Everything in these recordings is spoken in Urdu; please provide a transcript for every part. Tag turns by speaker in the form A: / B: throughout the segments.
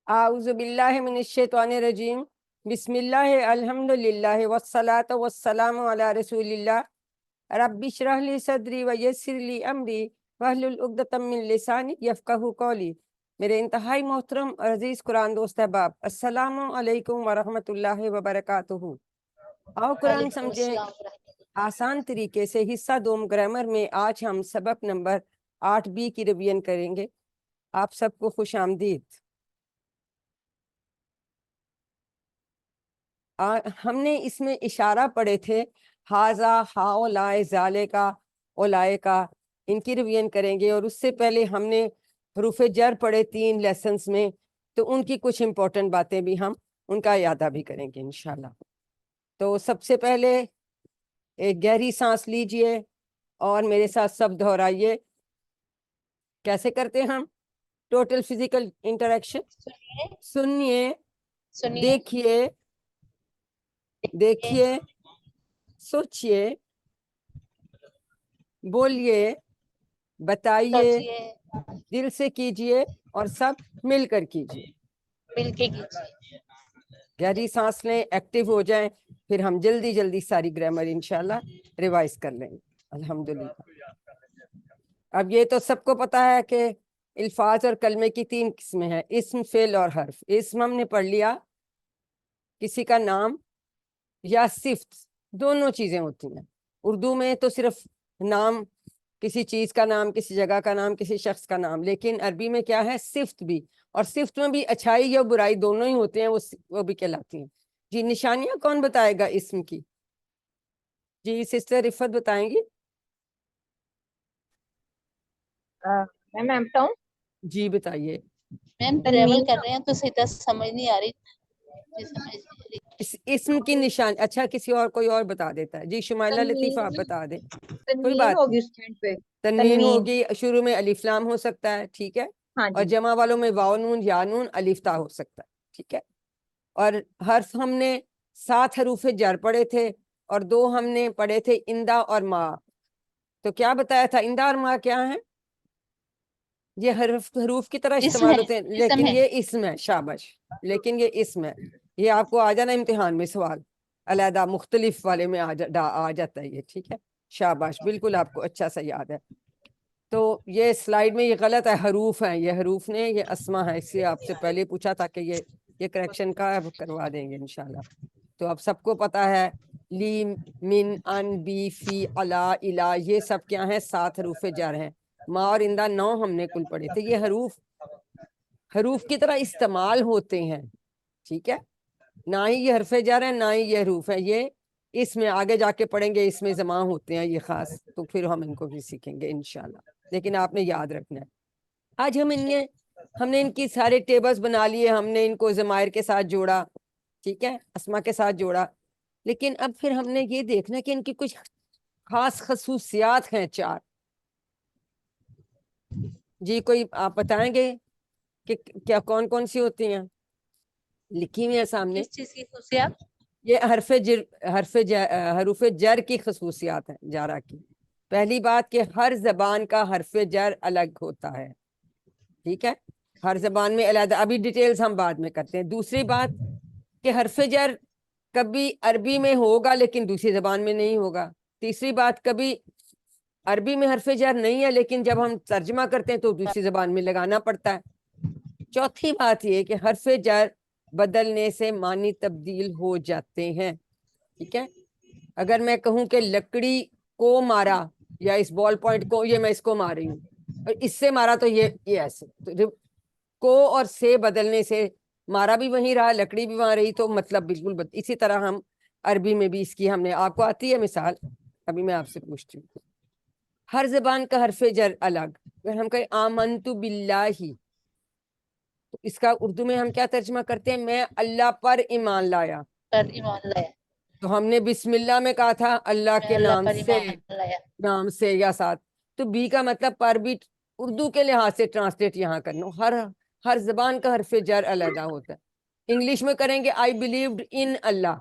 A: اعوذ باللہ من الشیطان الرجیم، بسم اللہ الحمدللہ والصلاة والسلام علی رسول اللہ، رب اشرح لی صدری ویسر لی امری واحلل عقدۃ من لسانی یفقہوا قولی۔ میرے انتہائی محترم اور عزیز قرآن دوست احباب، السلام علیکم ورحمۃ اللہ وبرکاتہ۔ آؤ قرآن
B: وعلیکم
A: سمجھیں
B: السلام ورحمۃ اللہ۔
A: آسان طریقے سے۔ حصہ دوم گرامر میں آج ہم سبق نمبر 8B کی ریویژن کریں گے۔ آپ سب کو خوش آمدید۔ ہم نے اس میں اشارہ پڑھے تھے، ہاذا، ہاؤلائے، ذالکا، اولائکا، ان کی ریویژن کریں گے۔ اور اس سے پہلے ہم نے حروف جر پڑھے 3 لیسنز میں، تو ان کی کچھ امپورٹنٹ باتیں بھی ہم ان کا اعادہ بھی کریں گے انشاءاللہ۔ تو سب سے پہلے ایک گہری سانس لیجئے اور میرے ساتھ سب دہرائیے۔ کیسے کرتے ہیں ہم؟ ٹوٹل فزیکل انٹریکشن، سنیے، دیکھیے، سوچئے، بولیے، بتائیے، دل سے کیجئے اور سب مل کر کیجئے۔
B: مل کے کیجیے۔
A: گہری سانس لیں، ایکٹیو ہو جائیں، پھر ہم جلدی جلدی ساری گرامر انشاءاللہ ریوائز کر لیں گے الحمدللہ۔ اب یہ تو سب کو پتا ہے کہ الفاظ اور کلمے کی 3 قسمیں ہیں، اسم، فعل اور حرف۔ اسم ہم نے پڑھ لیا، کسی کا نام یا صفت، دونوں چیزیں ہوتی ہیں۔ اردو میں تو صرف نام، کسی چیز کا نام، کسی جگہ کا نام، کسی شخص کا نام، لیکن عربی میں کیا ہے؟ صفت بھی، اور صفت میں بھی اچھائی یا برائی دونوں ہی ہوتے ہیں، وہ بھی کہلاتی ہیں۔ جی نشانیاں کون بتائے گا اسم کی؟ جی سسٹر رفت بتائیں گی؟
C: میں بتاؤں؟
A: جی بتائیے۔
B: میم ٹریول کر رہے ہیں تو سیدھا سمجھ نہیں آ رہی۔
A: اسم کی نشان، اچھا کسی اور کوئی اور بتا دیتا ہے۔ جی شمائلہ لطیفہ آپ بتا دیں۔ کوئی
C: تنوین
A: بات
C: ہوگی اس اینڈ پہ،
A: تنوین ہوگی، شروع میں الف لام ہو سکتا ہے، ٹھیک ہے،
C: ہاں
A: اور
C: جی،
A: جمع والوں میں واو نون یا نون الف تا ہو سکتا ہے، ٹھیک ہے۔ اور حرف ہم نے 7 حروف جر پڑھے تھے، اور 2 ہم نے پڑھے تھے اندا اور ما۔ تو کیا بتایا تھا؟ اندا اور ما کیا ہیں؟ یہ حروف کی طرح
B: اسم
A: استعمال
B: ہے،
A: ہوتے ہیں،
B: اسم
A: لیکن
B: ہے۔
A: یہ اسم ہے، شاباش، لیکن یہ اسم ہے۔ یہ آپ کو آ جانا امتحان میں سوال علیحدہ مختلف والے میں آ جاتا ہے یہ، ٹھیک ہے، شاباش، بالکل آپ کو اچھا سا یاد ہے۔ تو یہ سلائیڈ میں یہ غلط ہے، حروف ہیں، یہ حروف نے، یہ اسما ہے، اس لیے آپ سے پہلے پوچھا تھا کہ یہ کریکشن کا اب کروا دیں گے انشاءاللہ۔ تو اب سب کو پتا ہے، لی، من، ان، بی، فی، علا، الا، یہ سب کیا ہیں؟ 7 حروف جر ہیں۔ ما اور اندہ 9 ہم نے کل پڑھے تھے۔ یہ حروف کی طرح استعمال ہوتے ہیں، ٹھیک ہے، نہ ہی یہ حرف جر ہیں، نہ ہی یہ حروف ہیں۔ یہ اس میں آگے جا کے پڑھیں گے، اس میں زماں ہوتے ہیں یہ خاص، تو پھر ہم ان کو بھی سیکھیں گے انشاءاللہ، لیکن آپ نے یاد رکھنا ہے۔ آج ہم نے ان کی سارے ٹیبلز بنا لیے، ہم نے ان کو ضمائر کے ساتھ جوڑا، ٹھیک ہے، اسما کے ساتھ جوڑا، لیکن اب پھر ہم نے یہ دیکھنا کہ ان کی کچھ خاص خصوصیات ہیں 4۔ جی کوئی آپ بتائیں گے کہ کیا کون کون سی ہوتی ہیں؟ لکھی ہوئی ہیں سامنے۔
B: کس چیز کی خصوصیات؟
A: یہ حروف جر کی خصوصیات ہیں، جارا کی۔ پہلی بات کہ ہر زبان کا حرف جر الگ ہوتا ہے، ٹھیک ہے، ہر زبان میں علیحدہ، ابھی ڈیٹیلز ہم بعد میں کرتے ہیں۔ دوسری بات کہ حرف جر کبھی عربی میں ہوگا لیکن دوسری زبان میں نہیں ہوگا۔ تیسری بات، کبھی عربی میں حرف جر نہیں ہے لیکن جب ہم ترجمہ کرتے ہیں تو دوسری زبان میں لگانا پڑتا ہے۔ چوتھی بات یہ کہ حرف جر بدلنے سے معنی تبدیل ہو جاتے ہیں، ٹھیک ہے۔ اگر میں کہوں کہ لکڑی کو مارا، یا اس بال پوائنٹ کو، یہ میں اس کو مار رہی ہوں، اور اس سے مارا تو یہ ایسے، تو کو اور سے بدلنے سے مارا بھی وہیں رہا، لکڑی بھی وہاں رہی، تو مطلب بالکل اسی طرح ہم عربی میں بھی اس کی ہم نے، آپ کو آتی ہے مثال؟ ابھی میں آپ سے پوچھتی ہوں۔ ہر زبان کا حرف جر الگ۔ اگر ہم کہیں آمنت باللہ، تو اس کا اردو میں ہم کیا ترجمہ کرتے ہیں؟ میں اللہ پر ایمان لایا۔
B: پر ایمان لایا۔
A: تو ہم نے بسم اللہ میں کہا تھا اللہ
B: میں
A: کے
B: اللہ
A: نام
B: پر
A: سے،
B: ایمان لایا۔
A: نام سے یا ساتھ، تو بی کا مطلب پر بھی اردو کے لحاظ سے ٹرانسلیٹ یہاں کرنا۔ ہر زبان کا حرف جر علیحدہ ہوتا ہے۔ انگلش میں کریں گے آئی بلیوڈ ان اللہ،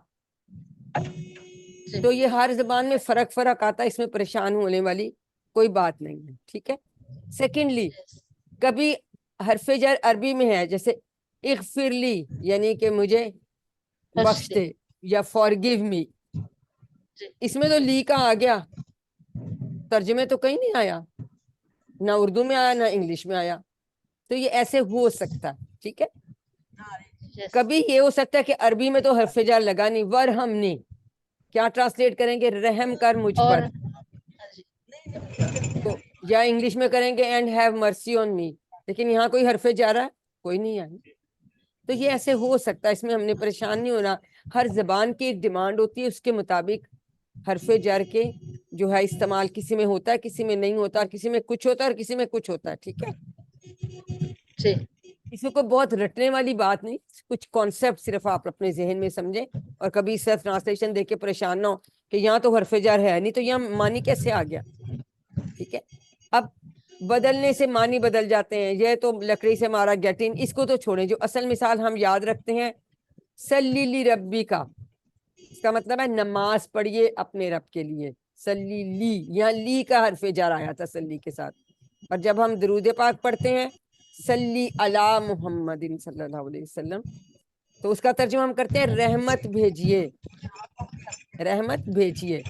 A: تو یہ ہر زبان میں فرق آتا ہے، اس میں پریشان ہونے والی کوئی بات نہیں ہے، ٹھیک ہے۔ سیکنڈلی، کبھی حرف جر عربی میں ہے، جیسے اغفر لی یعنی کہ مجھے بخش دے یا forgive me. اس میں تو لی کا آ گیا, ترجمے تو کہیں نہیں آیا, نہ اردو میں آیا نہ انگلش میں آیا. تو یہ ایسے ہو سکتا ہے, ٹھیک ہے.
B: Yes.
A: کبھی یہ ہو سکتا ہے کہ عربی میں تو حرف جر لگا نہیں, ورحمنی کیا ٹرانسلیٹ کریں گے, رحم کر مجھ
B: اور
A: پر. تو یا انگلش میں کریں گے اینڈ ہیو مرسی آن می, لیکن یہاں کوئی حرف جر ہے, کوئی نہیں ہے. تو یہ ایسے ہو سکتا ہے, اس میں ہم نے پریشان نہیں ہونا. ہر زبان کی ایک ڈیمانڈ ہوتی ہے, اس کے مطابق حرف جر کے جو ہے استعمال کسی میں ہوتا ہے, کسی میں نہیں ہوتا, کسی میں کچھ ہوتا ہے اور کسی میں کچھ ہوتا ہے, ٹھیک ہے.
B: جی
A: اس میں کوئی بہت رٹنے والی بات نہیں, کچھ کانسیپٹ صرف آپ اپنے ذہن میں سمجھیں, اور کبھی صرف ٹرانسلیشن دیکھ کے پریشان نہ ہو کہ یہاں تو حرف جر ہے نہیں, تو یہاں معنی کیسے آ گیا, ٹھیک ہے. اب بدلنے سے معنی بدل جاتے ہیں, یہ تو لکڑی سے مارا گیٹن, اس کو تو چھوڑیں. جو اصل مثال ہم یاد رکھتے ہیں سلی لی ربی کا, اس کا مطلب ہے نماز پڑھیے اپنے رب کے لیے. سلی لی, یہاں لی کا حرف جر آیا تھا سلی کے ساتھ. اور جب ہم درود پاک پڑھتے ہیں سلی علی محمد صلی اللہ علیہ وسلم, تو اس کا ترجمہ ہم کرتے ہیں رحمت بھیجیے, رحمت بھیجیے.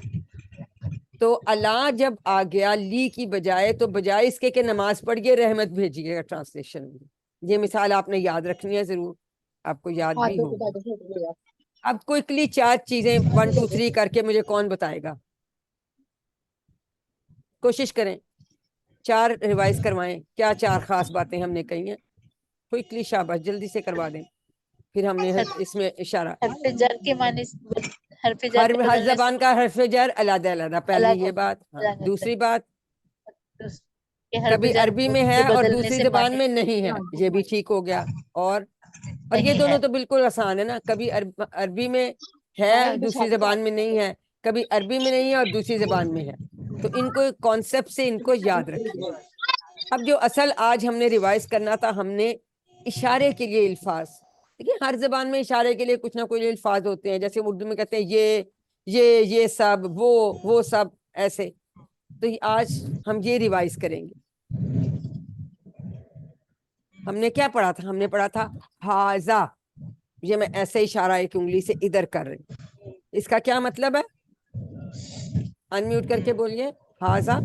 A: تو اللہ جب آ گیا لی کی بجائے, تو بجائے اس کے کہ نماز پڑھیے رحمت بھیجیے گا ٹرانسلیشن میں. یہ مثال آپ نے یاد رکھنی ہے ضرور, آپ کو یاد بھی ہوگی. اب کوئکلی 4 چیزیں 1 2 3 کر کے مجھے کون بتائے گا, کوشش کریں 4 ریوائز کروائیں. کیا 4 خاص باتیں ہم نے کہی ہیں, کوئکلی, شاباش, جلدی سے کروا دیں. پھر ہم نے اس میں اشارہ,
B: حرف جر کے معنی حرف جر
A: ہر
B: کے
A: ہر
B: بدلنے
A: زبان
B: سے
A: کا حرف جر علیحدہ علیحدہ, پہلی
B: الگ
A: یہ بات. ہاں,
B: الگ ہوتا
A: دوسری بات
B: ہے کہ حرف
A: کبھی
B: جر
A: عربی میں ہے
B: کے
A: اور
B: بدلنے
A: دوسری
B: سے
A: زبان
B: معنی
A: میں نہیں ہے, یہ بھی ٹھیک ہو گیا. اور یہ
B: نہیں
A: دونوں
B: ہے.
A: تو بالکل آسان ہے نا, کبھی عربی میں ہے دوسری زبان میں نہیں ہے, کبھی عربی میں نہیں ہے اور دوسری زبان میں ہے. تو ان کو کانسیپٹ سے ان کو یاد رکھیے. اب جو اصل آج ہم نے ریوائز کرنا تھا, ہم نے اشارے کے لیے الفاظ, دیکھیے ہر زبان میں اشارے کے لیے کچھ نہ کوئی الفاظ ہوتے ہیں. جیسے اردو میں کہتے ہیں یہ سب, وہ سب, ایسے. تو آج ہم یہ ریوائز کریں گے. ہم نے کیا پڑھا تھا, ہم نے پڑھا تھا ہاذا, یہ میں ایسے اشارہ ایک انگلی سے ادھر کر رہی ہوں, اس کا کیا مطلب ہے, انمیوٹ کر کے بولیے. ہاذا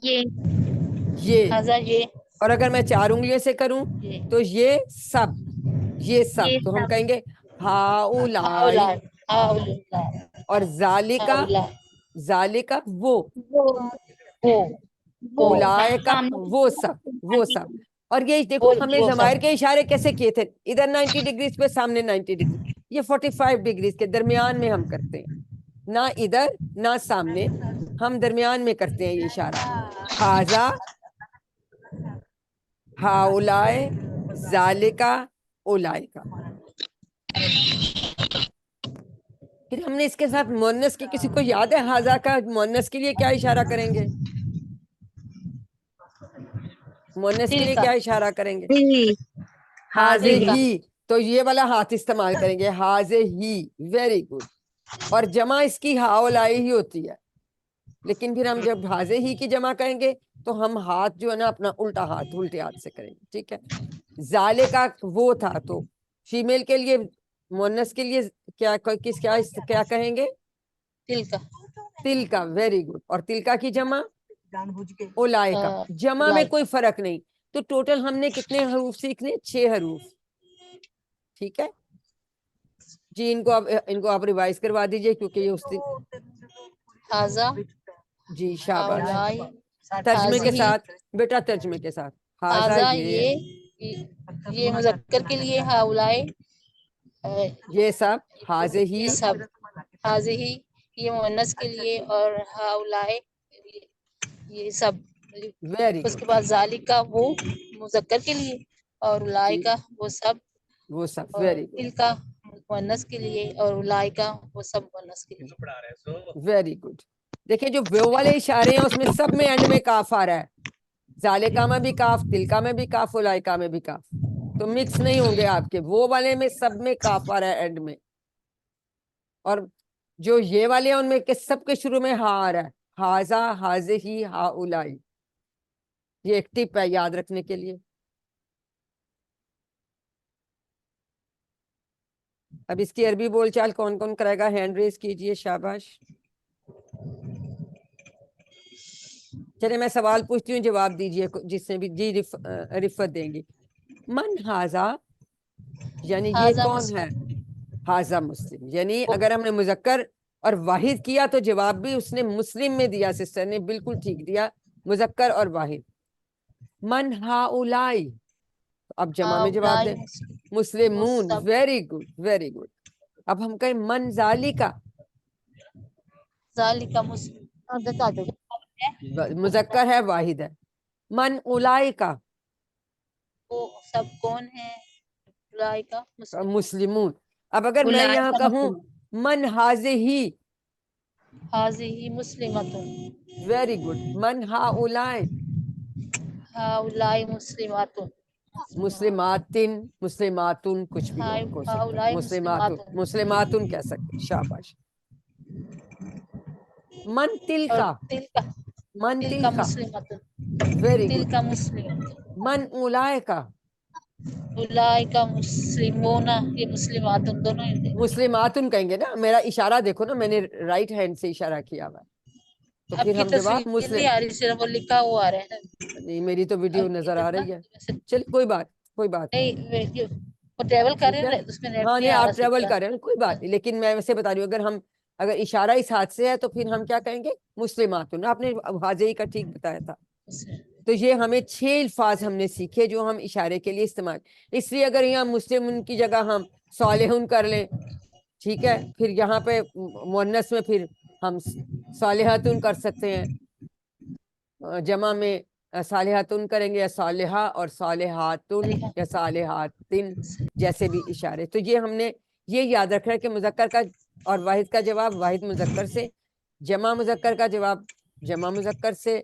A: یہ,
B: ہذا یہ
A: اور اگر میں 4 انگلیوں سے کروں تو یہ سب, یہ سب, تو ہم کہیں گے ہاؤلائی.
B: ہاؤلائی ہاؤلائی
A: اور ذالکا,
B: ہاؤلائی
A: ذالکا وہ,
B: وہ
A: اولائے کا وہ سب, وہ سب. اور یہ دیکھو ہمیں
B: وہ
A: ضمائر
B: سب
A: کے اشارے کیسے کیے تھے, ادھر 90 ڈگریز پہ, سامنے 90 ڈگری, یہ 45 ڈگریز کے درمیان میں ہم کرتے ہیں, نہ ادھر نہ سامنے, ہم درمیان میں کرتے ہیں یہ اشارہ. ہاذا, ہاؤلائے, ذالکا, اولائے کا. پھر ہم نے اس کے ساتھ مؤنث کی, کسی کو یاد ہے ہاذا کا مؤنث کے لیے کیا اشارہ کریں گے, مؤنث کے
B: دل
A: لیے
B: کا
A: کیا اشارہ کریں گے, حاضے
B: دل کا
A: ہی, تو یہ والا ہاتھ استعمال کریں گے, حاضے ہی. Very good. اور جمع اس کی ہاؤلائی ہی ہوتی ہے, لیکن پھر ہم جب حاضے ہی کی جمع کریں گے تو ہم ہاتھ جو ہے نا اپنا الٹا ہاتھ, الٹے ہاتھ سے کریں گے, ٹھیک ہے. زالے کا وہ تھا, تو فیمیل کے لیے, مؤنث کے لیے کیا کہیں گے,
B: دل کا
A: تل کا. Very good. اور تلکا کی جمع اولائے کا. جمع میں کوئی فرق نہیں. تو ٹوٹل ہم نے کتنے حروف سیکھنے, 6 حروف, ٹھیک ہے جی. ان کو آپ ریوائز کروا دیجئے, کیونکہ یہ اس دن,
B: ہاذا
A: جی شاباش,
B: ہاؤلائی
A: ترجمے کے
B: حاذی
A: ساتھ بیٹا, ترجمے کے ساتھ. ہاذا
B: ہاذا
A: یہ
B: مذکر کے لیے, ہاؤلائی
A: یہ سب, حاضے ہی,
B: یہ سب, حاضی ہی یہ مؤنث کے لیے, اور ہاؤلائی یہ سب.
A: ویری
B: اس
A: گڈ,
B: کے بعد ذالکا وہ مذکر کے لیے, اور
A: جی
B: اولائکا وہ سب,
A: وہ سب.
B: اور
A: ویری گڈ,
B: تلکا مؤنث کے لیے, اور اولائکا وہ سب مؤنث کے لیے.
A: Very good. دیکھیں جو وہ والے اشارے ہیں اس میں سب میں اینڈ میں کاف آ رہا ہے, ذالکا میں بھی کاف, تلکا میں بھی کاف, اولائکا میں بھی کاف. تو مکس نہیں ہوں گے آپ کے, وہ والے میں سب میں کاف آ رہا ہے اینڈ میں. اور جو یہ والے ہیں ان میں سب کے شروع میں ہا آ رہا ہے, ہاذا, حاضے ہی, ہاؤلائی. یہ ایک ٹپ ہے یاد رکھنے کے لیے. اب اس کی عربی بول چال کون کون کرے گا؟ ہینڈ ریز کیجئے، شاباش. چلے میں سوال پوچھتی ہوں، جواب دیجئے جس سے بھی جی رفت دیں گی. من ہاذا یعنی یہ
B: هذا
A: کون ہے؟
B: مسلم.
A: ہاذا مسلم، یعنی اگر ہم نے مذکر اور واحد کیا تو جواب بھی اس نے مسلم میں دیا. سسٹر نے بالکل ٹھیک دیا، مذکر اور واحد. من ہاؤلائی، اب جمع میں جواب دیں.
B: هؤلاء مسلم.
A: مسلمون،
B: وہ سب.
A: Very good very good. اب ہم کہیں من ذالکا،
B: ذالک مسلم.
A: مذکر ہے واحد ہے. من اولائکا،
B: وہ سب کون ہیں؟ اولئک مسلم.
A: مسلمون. اب اگر میں
B: اولئک
A: یہاں کہوں
B: مسلم.
A: من حاذہ،
B: هذه مسلمۃ.
A: Very good. من ہاؤلائی،
B: هؤلاء مسلمات.
A: مسلماتن، مسلماتن کچھ بھی ہو سکتا ہے.
B: هؤلاء
A: مسلماتن،
B: مسلمات.
A: مسلماتن کہہ سکتے. شاباش. من
B: اور
A: تلکا،
B: تلک
A: من
B: تلک
A: تلکا،
B: مسلمۃ.
A: Very good.
B: تلک مسلمۃ.
A: من اولائکا،
B: اولئک مسلمون. یہ مسلمات دونوں ہیں.
A: مسلماتن کہیں گے نا. میرا اشارہ دیکھو نا، میں نے رائٹ ہینڈ سے اشارہ کیا ہوا ہے. تو
B: آپ
A: پھر
B: کی
A: ہم جواب
B: تصویر نہیں آ رہی، صرف وہ لکھا ہوا آ رہا ہے.
A: نہیں، میری تو ویڈیو
B: آپ کی
A: نظر آ
B: طرف
A: رہی ہے.
B: ویسے
A: چل کوئی بات، کوئی بات نہیں.
B: نہیں، وہ ٹریول کر
A: ٹھیک
B: رہے
A: ہے.
B: ہیں، اس میں نیٹ
A: ہاں
B: نہیں
A: نہیں،
B: آ رہا
A: آپ ٹریول
B: صحیح
A: کر رہے ہیں، کوئی بات نہیں. لیکن میں ویسے بتا رہی ہوں، اگر اشارہ اس ہاتھ سے ہے تو پھر ہم کیا کہیں گے؟ مسلماتن. آپ نے حاضری کا ٹھیک بتایا تھا.
B: طرح.
A: تو یہ ہمیں 6 الفاظ ہم نے سیکھے جو ہم اشارے کے لیے استعمال. اس لیے اگر یہاں مسلم کی جگہ ہم صالحون کر لیں، ٹھیک ہے، پھر یہاں پہ مؤنث میں پھر ہم صالحاتن کر سکتے ہیں. جمع میں صالحاتن کریں گے، یا صالحہ اور صالحاتن یا صالحاتن، جیسے بھی اشارے. تو یہ ہم نے یہ یاد رکھنا ہے کہ مذکر کا اور واحد کا جواب واحد مذکر سے، جمع مذکر کا جواب جمع مذکر سے،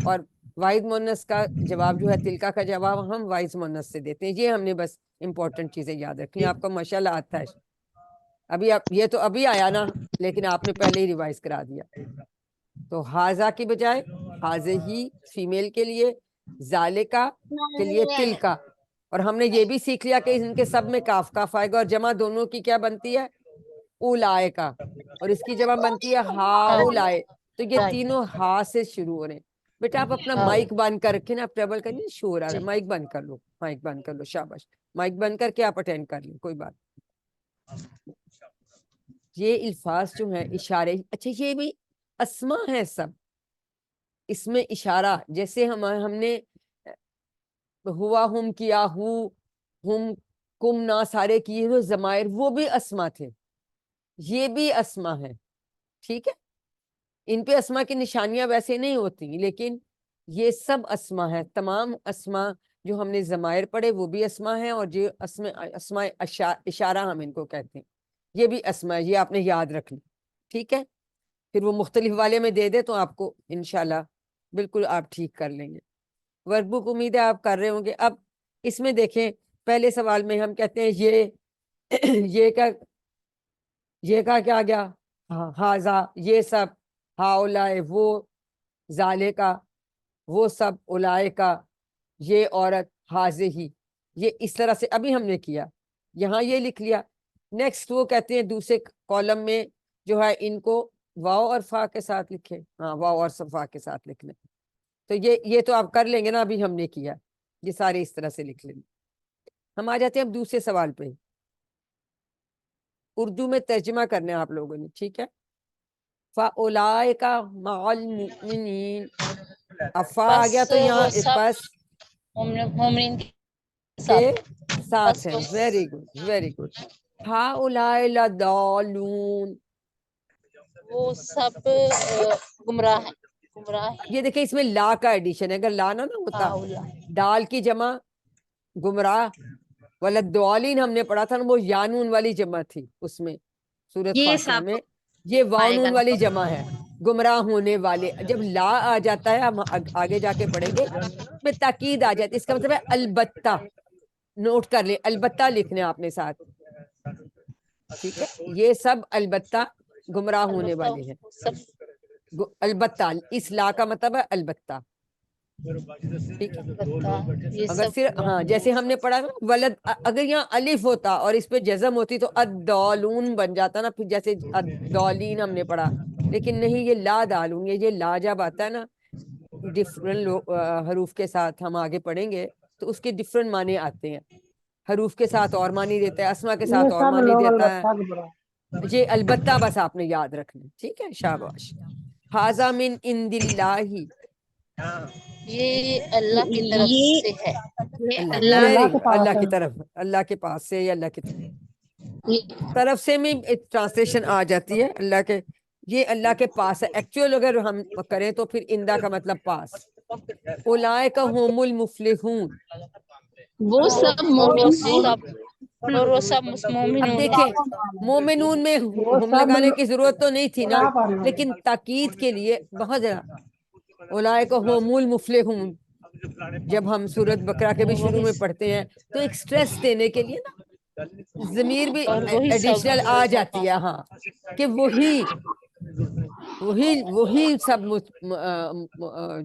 A: اور واحد مؤنث کا جواب جو ہے تلکا کا جواب ہم واحد مؤنث سے دیتے ہیں. یہ ہم نے بس امپورٹنٹ چیزیں یاد رکھنی. آپ کو ماشاءاللہ آتا ہے. ابھی آپ یہ تو ابھی آیا نا، لیکن آپ نے پہلے ہی ریوائز کرا دیا. تو ہاذا کی بجائے ہاذہی فیمیل کے لیے، ذالکا کے لیے تلکا. اور ہم نے یہ بھی سیکھ لیا کہ ان کے سب میں کاف کاف آئے گا، اور جمع دونوں کی کیا بنتی ہے؟ اولائکا. اور اس کی جمع بنتی ہے ہاؤلائے. تو یہ تینوں ہا سے شروع ہو رہے ہیں. بیٹا آپ اپنا مائک بند کر کے نا، آپ ٹریول کریں، شور آ رہا ہے. مائک بند کر لو، مائک بند کر لو. شاباش. مائک بند کر کے آپ اٹینڈ کر لیں، کوئی بات. یہ الفاظ جو ہیں اشارے، اچھا یہ بھی اسما ہے سب. اس میں اشارہ، جیسے ہم نے ہوا، ہم کیا، ہم کم نہ سارے کیے ہوئے ضمائر، وہ بھی اسما تھے. یہ بھی اسما ہے، ٹھیک ہے. ان پہ اسما کی نشانیاں ویسے نہیں ہوتی، لیکن یہ سب اسما ہے. تمام اسما جو ہم نے ضمائر پڑھے وہ بھی اسما ہیں، اور جو اسما اشارہ ہم ان کو کہتے ہیں، یہ بھی اسما ہے. یہ آپ نے یاد رکھنا، ٹھیک ہے. پھر وہ مختلف والے میں دے دے تو آپ کو انشاءاللہ بالکل آپ ٹھیک کر لیں گے. ورک بک امید ہے آپ کر رہے ہوں گے. اب اس میں دیکھیں، پہلے سوال میں ہم کہتے ہیں یہ کا کیا گیا؟ ہاذا یہ سب، ہاؤلائے وہ، ذالکا وہ سب، اولائکا یہ عورت، حاذہی یہ. اس طرح سے ابھی ہم نے کیا، یہاں یہ لکھ لیا. نیکسٹ وہ کہتے ہیں دوسرے کالم میں جو ہے ان کو واو اور فا کے ساتھ لکھیں. ہاں، واو اور فا کے ساتھ لکھ لیں. تو یہ تو آپ کر لیں گے نا، ابھی ہم نے کیا. یہ سارے اس طرح سے لکھ لیں گے. ہم آ جاتے ہیں اب دوسرے سوال پہ. اردو میں ترجمہ کرنا ہے آپ لوگوں نے، ٹھیک ہے. فَأُولَٰئِکَ مَعَ الْمُؤْمِنِينَ. اب فا آ گیا تو یہاں
B: وہ سب
A: پس
B: مومنین کے
A: کے
B: ساتھ.
A: ساتھ
B: بس
A: ہیں.
B: وہ
A: ویری گڈ ویری گڈ. ہَؤُلَاءِ لَضَالُّونَ.
B: وہ سب گمراہ ہیں. گمراہ ہیں.
A: یہ دیکھیں اس میں لا کا ایڈیشن ہے. اگر لا نہ ہوتا،
B: ہؤلاء.
A: دال کی جمع گمراہ، ولدوالین ہم نے پڑھا تھا نا، وہ یانون والی جمع تھی اس میں سورۃ
D: یہ
A: فاتحہ
D: سب
A: میں. یہ
D: آئے گا.
A: وانون والی جمع ہے، گمراہ ہونے والے. جب لا آ جاتا ہے، ہم آگے جا کے پڑھیں گے، اس میں تاکید آ جاتی ہے. اس کا مطلب ہے البتہ. نوٹ کر لیں، البتہ لکھنے آپ نے ساتھ، ٹھیک ہے. یہ سب البتہ گمراہ ہونے
B: البتہ
A: والے ہیں.
B: وہ سب
A: البتہ، اس لا کا مطلب ہے البتہ. ٹھیک ہے،
B: البتہ یہ
A: اگر
B: سب
A: صرف ہاں جیسے ہم نے پڑھا نا ولد، اگر یہاں الف ہوتا اور اس پہ جزم ہوتی تو الدالون بن جاتا نا، پھر جیسے الدالین ہم نے پڑھا، لیکن نہیں، یہ لا دالون، یہ لا جب آتا ہے نا ڈفرنٹ حروف کے ساتھ ہم آگے پڑھیں گے تو اس کے ڈفرنٹ معنی آتے ہیں، حروف کے ساتھ اور معنی دیتا ہے، اسما کے
D: یہ
A: ساتھ اور
D: سب
A: معنی
D: لوگ
A: دیتا ہے،
D: البتہ کی طرح
A: یہ البتہ بس آپ نے یاد رکھنا، ٹھیک ہے، شاباش۔ ھذا من عند اللہ،
B: یہ اللہ کی طرف
E: یہ
B: سے ہے،
A: اللہ
D: یہ اللہ کے
A: نہیں،
D: پاس
A: اللہ
D: ہے۔
A: کی طرف، اللہ کے پاس سے یا اللہ کی
E: یہ
A: طرف سے میں ٹرانسلیشن آ جاتی ہے اللہ کے، یہ اللہ کے پاس ہے، ایکچوئل اگر ہم کریں تو پھر اندہ کا مطلب پاس، اولئک هم المفلحون،
E: وہ سب
B: اور وہ
E: مومن ہیں
B: سب مومن
A: اب
B: ہوں
A: دیکھیں مومنون میں
D: وہ
A: ہم
D: سب
A: لگانے کی ضرورت تو نہیں تھی نا،
D: کہاں پڑھ رہے ہیں؟
A: لیکن تاکید کے لیے بہت زیادہ اولئک هم المفلحون، جب ہم سورۃ بقرہ کے بھی شروع میں پڑھتے ہیں تو ایک سٹریس دینے کے لیے نا ضمیر بھی
B: اور وہی سب
A: ایڈیشنل آ جاتی ہے، ہاں، کہ وہی سب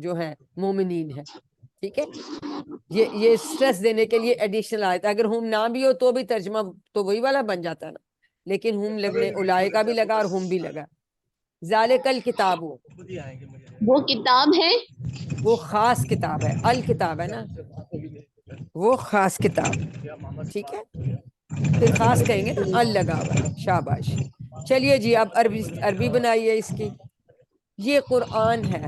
A: جو ہے مومنین ہے، ٹھیک ہے، یہ سٹریس دینے کے لیے ایڈیشنل آیت ہے، اگر ہم نہ بھی ہو تو بھی ترجمہ تو وہی والا بن جاتا ہے نا، لیکن ہم لگنے اولائے کا بھی لگا اور ہم بھی لگا، ذالک الکتاب،
E: وہ کتاب ہے
A: وہ خاص کتاب ہے، الکتاب ہے نا، وہ خاص کتاب، ٹھیک ہے، پھر خاص کہیں گے نا ال لگا ہوا ہے، شاباش۔ چلیے جی اب عربی بنائیے اس کی، یہ قرآن ہے،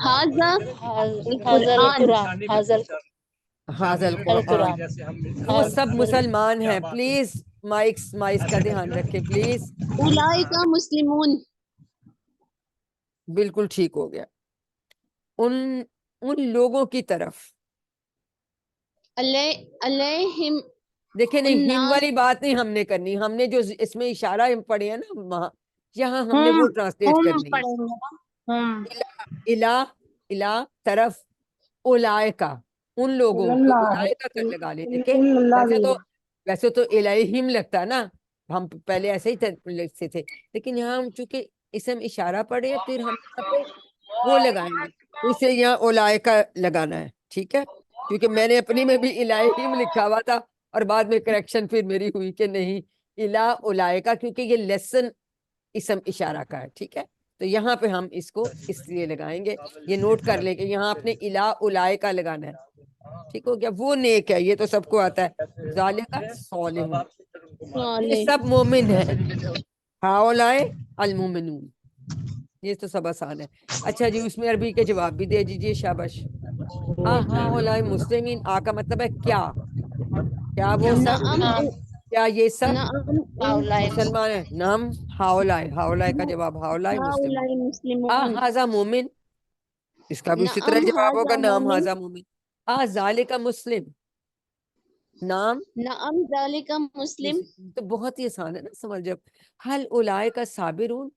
E: حاضہ
B: حاضر
E: القرآن
B: القرآن، حاضر
A: حاضر قرآن،
B: القرآن،
A: وہ سب
B: حاضر
A: مسلمان ہیں، پلیز مائکس کا دھیان رکھیں پلیز،
E: اولئک مسلمون
A: بالکل ٹھیک ہو گیا، ان لوگوں کی طرف،
E: علیہم
A: دیکھیں نہیں ہم
E: النار
A: والی بات نہیں ہم نے کرنی، ہم نے جو اس میں اشارہ پڑھے ہیں نا وہاں، یہاں ہم نے وہ ٹرانسلیٹ
E: ہم
A: کرنی
E: پڑھیں گے نا ہم
A: ہے، الہ طرف، اولائکا ان لوگوں تو
D: اللہ
A: اولائکا کر لگا لیں، دیکھیں
D: اللہ
A: ویسے تو الہیم لگتا ہے نا، ہم پہلے ایسے ہی لکھتے تھے، لیکن یہاں ہم چونکہ اسم اشارہ پڑھے ہیں پھر ہم یہاں پہ وہ لگائیں گے، اسے یہاں اولائکا لگانا ہے، ٹھیک ہے، کیونکہ میں نے اپنی میں بھی الہیم لکھا ہوا تھا اور بعد میں کریکشن پھر میری ہوئی کہ نہیں الہ اولائکا، کیونکہ یہ لیسن اسم اشارہ کا ہے، ٹھیک ہے، تو یہاں پہ ہم اس کو اس لیے لگائیں گے، یہ نوٹ کر لیں کہ یہاں آپ نے الہ اولائکا لگانا ہے، ٹھیک ہو گیا، وہ نیک ہے، یہ تو سب کو آتا ہے، ذالک صالحون، یہ
E: صالح
A: سب مومن ہیں، ہاؤلائے المومنون، یہ تو سب آسان ہے، اچھا جی اس میں عربی کے جواب بھی دے دیجیے، شاباش۔ ہاؤلائے مسلمین، آ کا مطلب ہے کیا وہ سب،
E: نعم
A: کیا یہ سب
E: نعم
B: ہاؤلائے
A: مسلمان ہیں، نام ہاؤلائے کا جواب ہاؤلائے مسلم،
E: ہؤلاء مسلمون
A: ہاذا مومن، اس کا بھی اسی طرح
E: نعم
A: جواب ہوگا،
E: ھذا
A: نام
E: مومن
A: ہاذا مومن، ذالک مسلم، نام،
E: نعم ذالک مسلم
A: تو بہت ہی آسان ہے نا سمجھ، جب حل اولائک صابرون،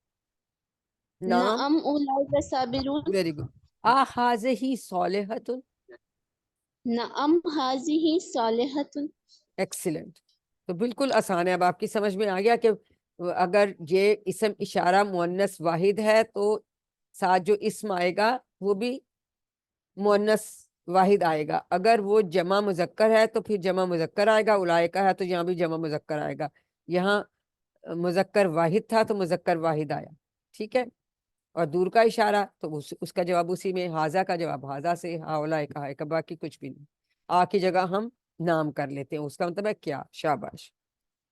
A: نام،
E: نعم اولئک صابرون
A: ویری گڈ، ہی صالحۃ،
E: نعم ھذہ صالحۃ
A: ایکسیلنٹ، تو بالکل آسان ہے، اب آپ کی سمجھ میں آ گیا کہ اگر یہ اسم اشارہ مؤنث واحد ہے تو ساتھ جو اسم آئے گا وہ بھی مؤنث واحد آئے گا، اگر وہ جمع مذکر ہے تو پھر جمع مذکر آئے گا، اولائکہ ہے تو یہاں بھی جمع مذکر آئے گا، یہاں مذکر واحد تھا تو مذکر واحد آیا، ٹھیک ہے، اور دور کا اشارہ تو اس کا جواب اسی میں، ہاذا کا جواب ہاذا سے، ہاؤلائکہ ہے، باقی کچھ بھی نہیں، آ کی جگہ ہم نام کر لیتے ہیں، اس کا مطلب ہے کیا، شاباش،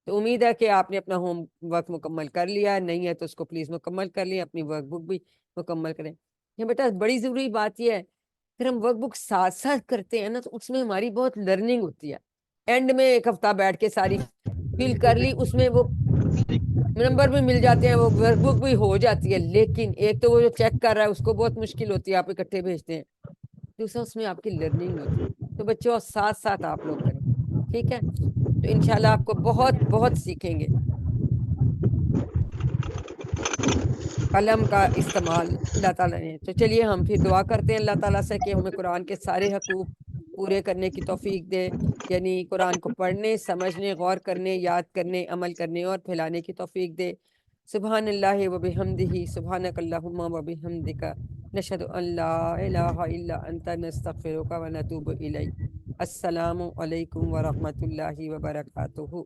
A: تو امید ہے کہ آپ نے اپنا ہوم ورک مکمل کر لیا، نہیں ہے تو اس کو پلیز مکمل کر لیں، اپنی ورک بک بھی مکمل کریں، یہ بیٹا بڑی ضروری بات یہ ہے، پھر ہم ورک بک ساتھ ساتھ کرتے ہیں نا تو اس میں ہماری بہت لرننگ ہوتی ہے، اینڈ میں ایک ہفتہ بیٹھ کے ساری فل کر لی، اس میں وہ نمبر بھی مل جاتے ہیں، وہ ورک بک بھی ہو جاتی ہے، لیکن ایک تو وہ جو چیک کر رہا ہے اس کو بہت مشکل ہوتی ہے، آپ اکٹھے بھیجتے ہیں، دوسرا اس میں آپ کی لرننگ ہوتی ہے، تو بچوں ساتھ ساتھ آپ لوگ کریں، ٹھیک ہے، تو انشاءاللہ آپ کو بہت بہت سیکھیں گے، قلم کا استعمال اللہ تعالیٰ نے، تو چلیے ہم پھر دعا کرتے ہیں اللہ تعالیٰ سے کہ ہمیں قرآن کے سارے حقوق پورے کرنے کی توفیق دے، یعنی قرآن کو پڑھنے، سمجھنے، غور کرنے، یاد کرنے، عمل کرنے اور پھیلانے کی توفیق دے، سبحان اللہ و بحمدہ، سبحانک اللہم و بحمدک، نشهد ان لا اله الا انت نستغفرك ونتوب الیک. السلام علیکم ورحمۃ اللہ وبرکاتہ.